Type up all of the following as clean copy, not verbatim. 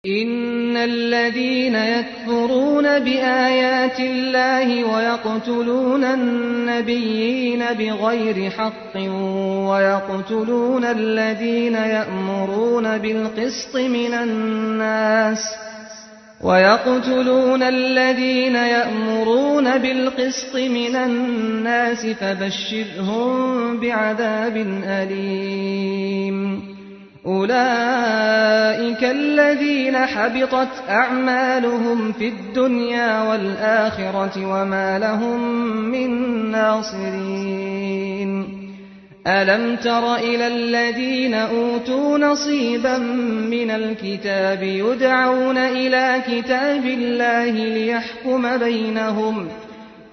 إِنَّ الَّذِينَ يَكْفُرُونَ بِآيَاتِ اللَّهِ وَيَقْتُلُونَ النَّبِيِّينَ بِغَيْرِ حَقٍّ وَيَقْتُلُونَ الَّذِينَ يَأْمُرُونَ بِالْقِسْطِ مِنَ النَّاسِ فَبَشِّرْهُم بِعَذَابٍ أَلِيمٍ أُولَٰئِكَ الَّذِينَ حَبِطَتْ أَعْمَالُهُمْ فِي الدُّنْيَا وَالْآخِرَةِ وَمَا لَهُم مِّن نَّاصِرِينَ أَلَمْ تَرَ إِلَى الَّذِينَ أُوتُوا نَصِيبًا مِّنَ الْكِتَابِ يُدْعَوْنَ إِلَىٰ كِتَابِ اللَّهِ لِيَحْكُمَ بَيْنَهُمْ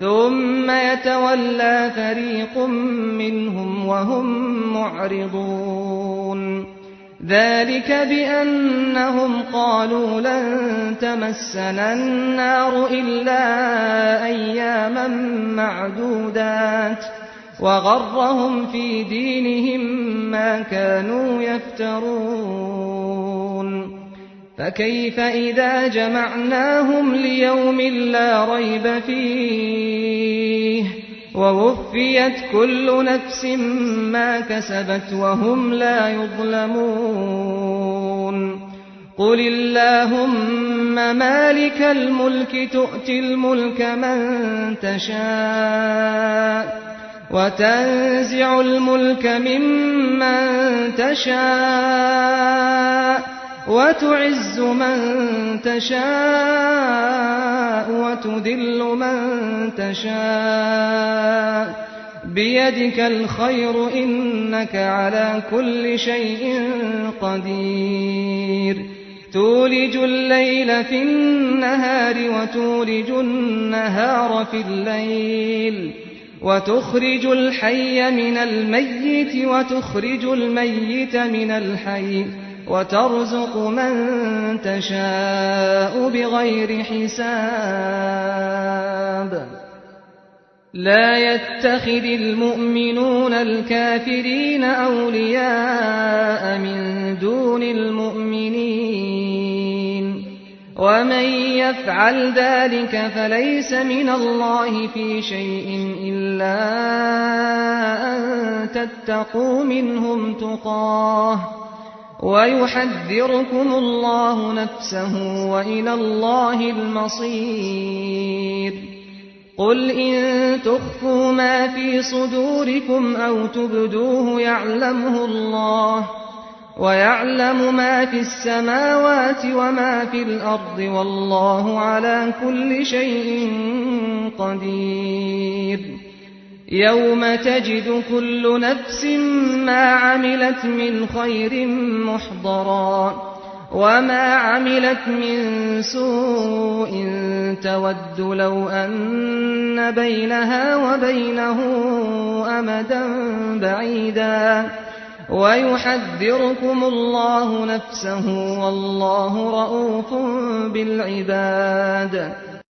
ثُمَّ يَتَوَلَّىٰ فَرِيقٌ مِّنْهُمْ وَهُم مُّعْرِضُونَ ذَٰلِكَ بِأَنَّهُمْ قَالُوا لَن تَمَسَّنَا النَّارُ إِلَّا أَيَّامًا مَّعْدُودَاتٍ وَغَرَّهُمْ فِي دِينِهِم مَّا كَانُوا يَفْتَرُونَ فَكَيْفَ إِذَا جَمَعْنَاهُمْ لِيَوْمٍ لَّا رَيْبَ فِيهِ وَوُفِّيَتْ كُلُّ نَفْسٍ مَّا كَسَبَتْ وَهُمْ لَا يُظْلَمُونَ قُلِ اللَّهُمَّ مَالِكَ الْمُلْكِ تُؤْتِي الْمُلْكَ مَن تَشَاءُ وَتَنزِعُ الْمُلْكَ مِمَّن تَشَاءُ وَتُعِزُّ مَن تَشَاءُ وَتُذِلُّ مَن تَشَاءُ بِيَدِكَ الْخَيْرُ ۖ إِنَّكَ عَلَىٰ كُلِّ شَيْءٍ قَدِيرٌ تُولِجُ اللَّيْلَ فِي النَّهَارِ وَتُولِجُ النَّهَارَ فِي اللَّيْلِ وَتُخْرِجُ الْحَيَّ مِنَ الْمَيِّتِ وَتُخْرِجُ الْمَيِّتَ مِنَ الْحَيِّ وَتَرْزُقُ مَن تَشَاءُ بِغَيْرِ حِسَابٍ لَا يَتَّخِذِ الْمُؤْمِنُونَ الْكَافِرِينَ أَوْلِيَاءَ مِن دُونِ الْمُؤْمِنِينَ وَمَن يَفْعَلْ ذَلِكَ فَلَيْسَ مِنَ اللَّهِ فِي شَيْءٍ إِلَّا أَن تَتَّقُوا مِنْهُمْ تُقَاةً وَيُحَذِّرُكُمُ اللَّهُ نَفْسَهُ ۗ وَإِلَى اللَّهِ الْمَصِيرُ قُلْ إِن تُخْفُوا مَا فِي صُدُورِكُمْ أَوْ تُبْدُوهُ يَعْلَمْهُ اللَّهُ وَيَعْلَمُ مَا فِي السَّمَاوَاتِ وَمَا فِي الْأَرْضِ ۚ وَاللَّهُ عَلَىٰ كُلِّ شَيْءٍ قَدِيرٌ يَوْمَ تَجِدُ كُلُّ نَفْسٍ مَّا عَمِلَتْ مِنْ خَيْرٍ مُّحْضَرًا وَمَا عَمِلَتْ مِن سُوءٍ تَوَدُّ لَوْ أَنَّ بَيْنَهَا وَبَيْنَهُ أَمَدًا بَعِيدًا وَيُحَذِّرُكُمُ اللَّهُ نَفْسَهُ ۗ وَاللَّهُ رَءُوفٌ بِالْعِبَادِ